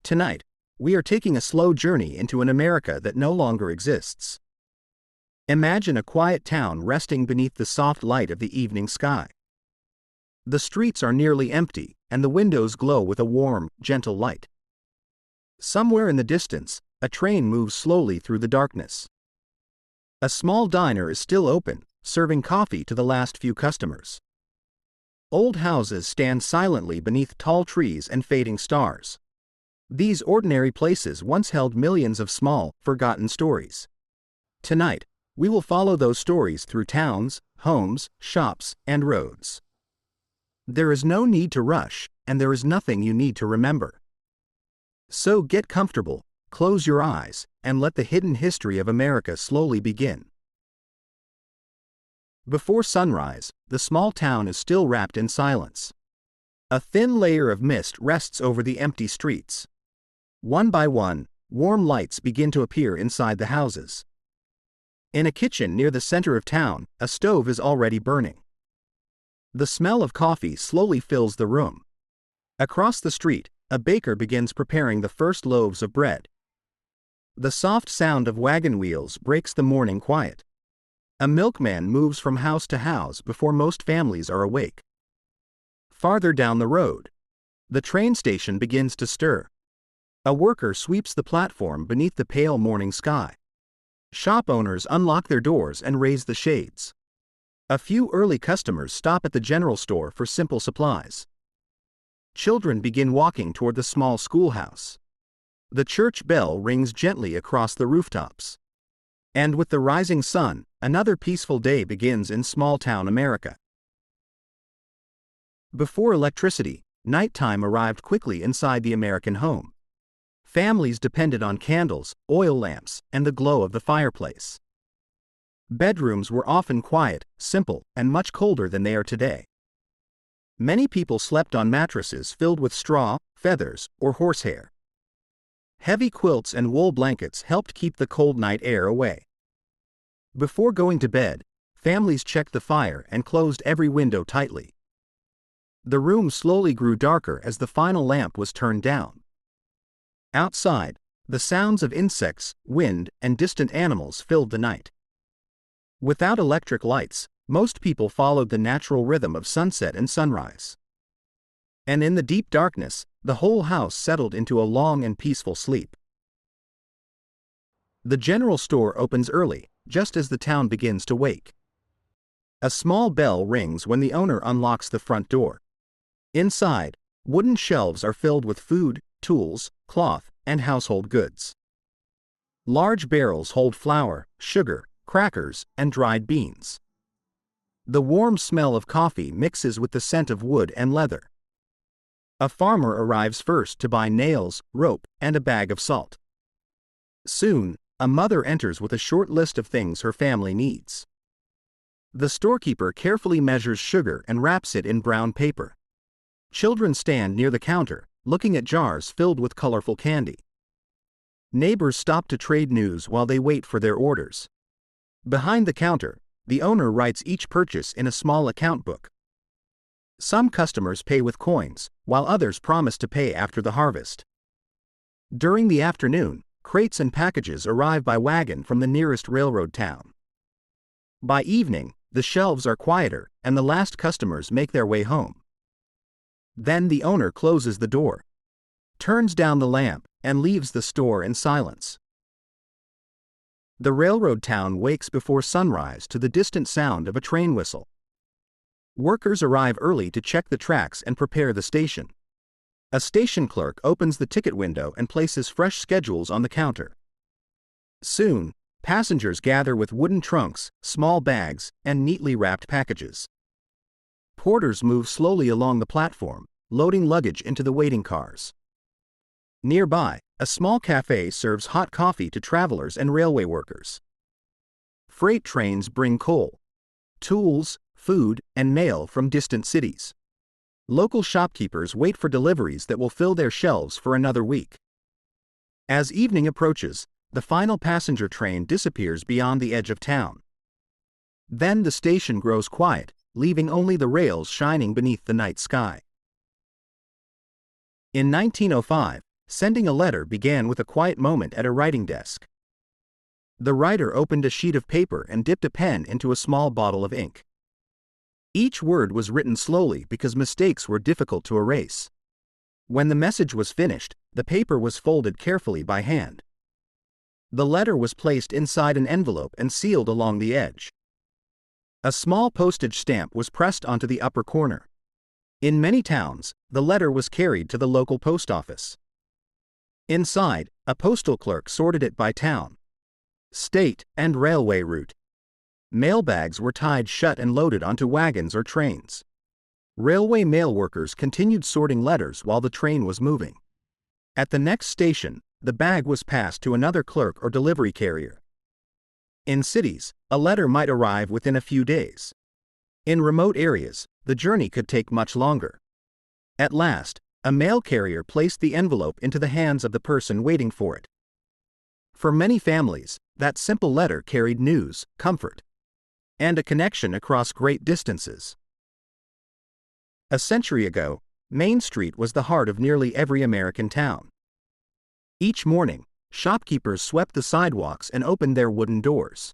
Tonight, we are taking a slow journey into an America that no longer exists. Imagine a quiet town resting beneath the soft light of the evening sky. The streets are nearly empty, and the windows glow with a warm, gentle light. Somewhere in the distance, a train moves slowly through the darkness. A small diner is still open, serving coffee to the last few customers. Old houses stand silently beneath tall trees and fading stars. These ordinary places once held millions of small, forgotten stories. Tonight, we will follow those stories through towns, homes, shops, and roads. There is no need to rush, and there is nothing you need to remember. So get comfortable, close your eyes, and let the hidden history of America slowly begin. Before sunrise, the small town is still wrapped in silence. A thin layer of mist rests over the empty streets. One by one, warm lights begin to appear inside the houses. In a kitchen near the center of town, a stove is already burning. The smell of coffee slowly fills the room. Across the street, a baker begins preparing the first loaves of bread. The soft sound of wagon wheels breaks the morning quiet. A milkman moves from house to house before most families are awake. Farther down the road, the train station begins to stir. A worker sweeps the platform beneath the pale morning sky. Shop owners unlock their doors and raise the shades. A few early customers stop at the general store for simple supplies. Children begin walking toward the small schoolhouse. The church bell rings gently across the rooftops. And with the rising sun, another peaceful day begins in small-town America. Before electricity, nighttime arrived quickly inside the American home. Families depended on candles, oil lamps, and the glow of the fireplace. Bedrooms were often quiet, simple, and much colder than they are today. Many people slept on mattresses filled with straw, feathers, or horsehair. Heavy quilts and wool blankets helped keep the cold night air away. Before going to bed, families checked the fire and closed every window tightly. The room slowly grew darker as the final lamp was turned down. Outside, the sounds of insects, wind, and distant animals filled the night. Without electric lights, most people followed the natural rhythm of sunset and sunrise. And in the deep darkness, the whole house settled into a long and peaceful sleep. The general store opens early, just as the town begins to wake. A small bell rings when the owner unlocks the front door. Inside, wooden shelves are filled with food, tools, cloth, and household goods. Large barrels hold flour, sugar, crackers, and dried beans. The warm smell of coffee mixes with the scent of wood and leather. A farmer arrives first to buy nails, rope, and a bag of salt. Soon, a mother enters with a short list of things her family needs. The storekeeper carefully measures sugar and wraps it in brown paper. Children stand near the counter, looking at jars filled with colorful candy. Neighbors stop to trade news while they wait for their orders. Behind the counter, the owner writes each purchase in a small account book. Some customers pay with coins, while others promise to pay after the harvest. During the afternoon, crates and packages arrive by wagon from the nearest railroad town. By evening, the shelves are quieter, and the last customers make their way home. Then the owner closes the door, turns down the lamp, and leaves the store in silence. The railroad town wakes before sunrise to the distant sound of a train whistle. Workers arrive early to check the tracks and prepare the station. A station clerk opens the ticket window and places fresh schedules on the counter. Soon, passengers gather with wooden trunks, small bags, and neatly wrapped packages. Porters move slowly along the platform, loading luggage into the waiting cars. Nearby, a small cafe serves hot coffee to travelers and railway workers. Freight trains bring coal, tools, food, and mail from distant cities. Local shopkeepers wait for deliveries that will fill their shelves for another week. As evening approaches, the final passenger train disappears beyond the edge of town. Then the station grows quiet, leaving only the rails shining beneath the night sky. In 1905, Sending a letter began with a quiet moment at a writing desk. The writer opened a sheet of paper and dipped a pen into a small bottle of ink. Each word was written slowly because mistakes were difficult to erase. When the message was finished, the paper was folded carefully by hand. The letter was placed inside an envelope and sealed along the edge. A small postage stamp was pressed onto the upper corner. In many towns, the letter was carried to the local post office. Inside, a postal clerk sorted it by town, state, and railway route. Mailbags were tied shut and loaded onto wagons or trains. Railway mail workers continued sorting letters while the train was moving. At the next station, the bag was passed to another clerk or delivery carrier. In cities, a letter might arrive within a few days. In remote areas, the journey could take much longer. At last, a mail carrier placed the envelope into the hands of the person waiting for it. For many families, that simple letter carried news, comfort, and a connection across great distances. A century ago, Main Street was the heart of nearly every American town. Each morning, shopkeepers swept the sidewalks and opened their wooden doors.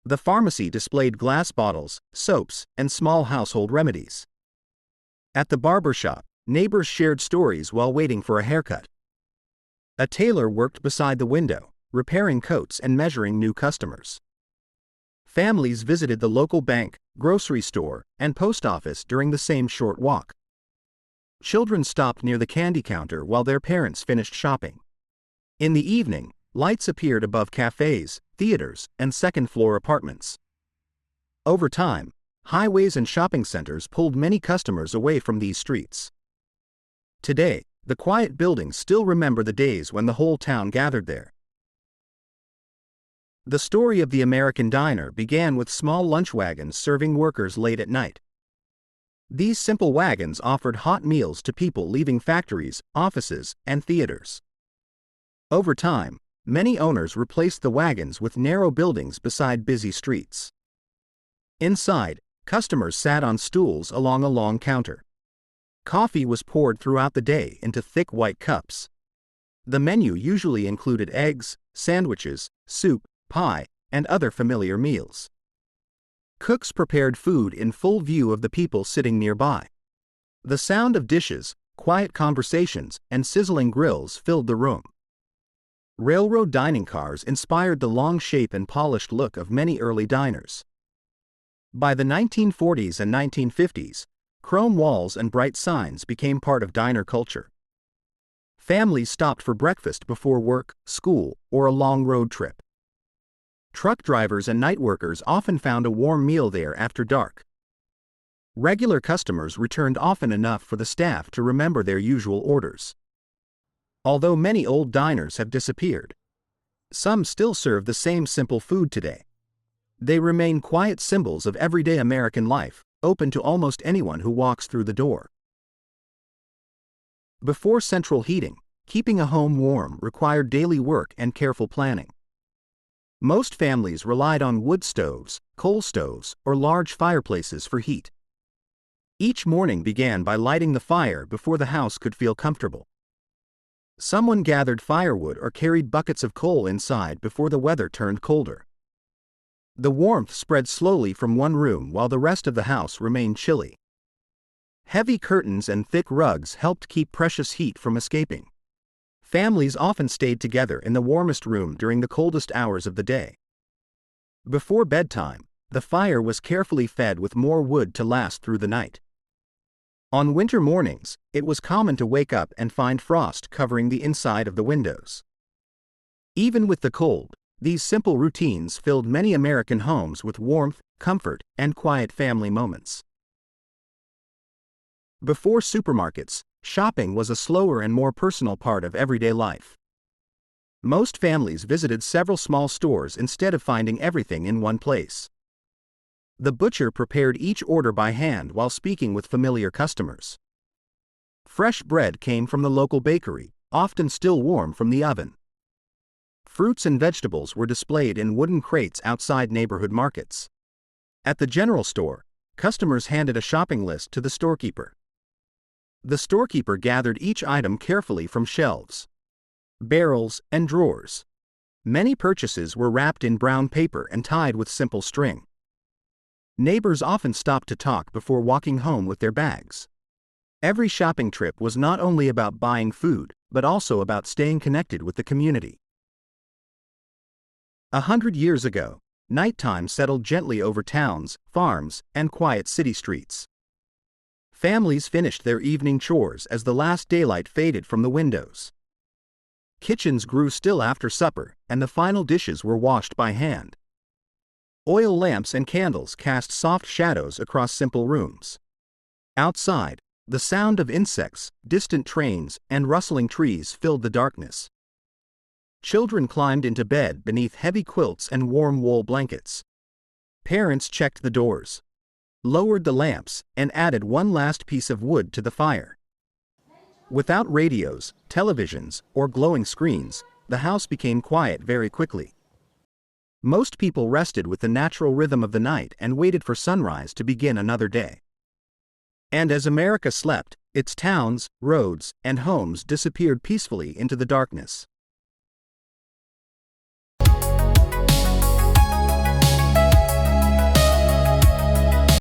The pharmacy displayed glass bottles, soaps, and small household remedies. At the barber shop, neighbors shared stories while waiting for a haircut. A tailor worked beside the window, repairing coats and measuring new customers. Families visited the local bank, grocery store, and post office during the same short walk. Children stopped near the candy counter while their parents finished shopping. In the evening, lights appeared above cafes, theaters, and second-floor apartments. Over time, highways and shopping centers pulled many customers away from these streets. Today, the quiet buildings still remember the days when the whole town gathered there. The story of the American diner began with small lunch wagons serving workers late at night. These simple wagons offered hot meals to people leaving factories, offices, and theaters. Over time, many owners replaced the wagons with narrow buildings beside busy streets. Inside, customers sat on stools along a long counter. Coffee was poured throughout the day into thick white cups. The menu usually included eggs, sandwiches, soup, pie, and other familiar meals. Cooks prepared food in full view of the people sitting nearby. The sound of dishes, quiet conversations, and sizzling grills filled the room. Railroad dining cars inspired the long shape and polished look of many early diners. By the 1940s and 1950s, chrome walls and bright signs became part of diner culture. Families stopped for breakfast before work, school, or a long road trip. Truck drivers and night workers often found a warm meal there after dark. Regular customers returned often enough for the staff to remember their usual orders. Although many old diners have disappeared, some still serve the same simple food today. They remain quiet symbols of everyday American life, open to almost anyone who walks through the door. Before central heating, keeping a home warm required daily work and careful planning. Most families relied on wood stoves, coal stoves, or large fireplaces for heat. Each morning began by lighting the fire before the house could feel comfortable. Someone gathered firewood or carried buckets of coal inside before the weather turned colder. The warmth spread slowly from one room while the rest of the house remained chilly. Heavy curtains and thick rugs helped keep precious heat from escaping. Families often stayed together in the warmest room during the coldest hours of the day. Before bedtime, the fire was carefully fed with more wood to last through the night. On winter mornings, it was common to wake up and find frost covering the inside of the windows. Even with the cold, these simple routines filled many American homes with warmth, comfort, and quiet family moments. Before supermarkets, shopping was a slower and more personal part of everyday life. Most families visited several small stores instead of finding everything in one place. The butcher prepared each order by hand while speaking with familiar customers. Fresh bread came from the local bakery, often still warm from the oven. Fruits and vegetables were displayed in wooden crates outside neighborhood markets. At the general store, customers handed a shopping list to the storekeeper. The storekeeper gathered each item carefully from shelves, barrels, and drawers. Many purchases were wrapped in brown paper and tied with simple string. Neighbors often stopped to talk before walking home with their bags. Every shopping trip was not only about buying food, but also about staying connected with the community. 100 years ago, nighttime settled gently over towns, farms, and quiet city streets. Families finished their evening chores as the last daylight faded from the windows. Kitchens grew still after supper, and the final dishes were washed by hand. Oil lamps and candles cast soft shadows across simple rooms. Outside, the sound of insects, distant trains, and rustling trees filled the darkness. Children climbed into bed beneath heavy quilts and warm wool blankets. Parents checked the doors, lowered the lamps, and added one last piece of wood to the fire. Without radios, televisions, or glowing screens, the house became quiet very quickly. Most people rested with the natural rhythm of the night and waited for sunrise to begin another day. And as America slept, its towns, roads, and homes disappeared peacefully into the darkness.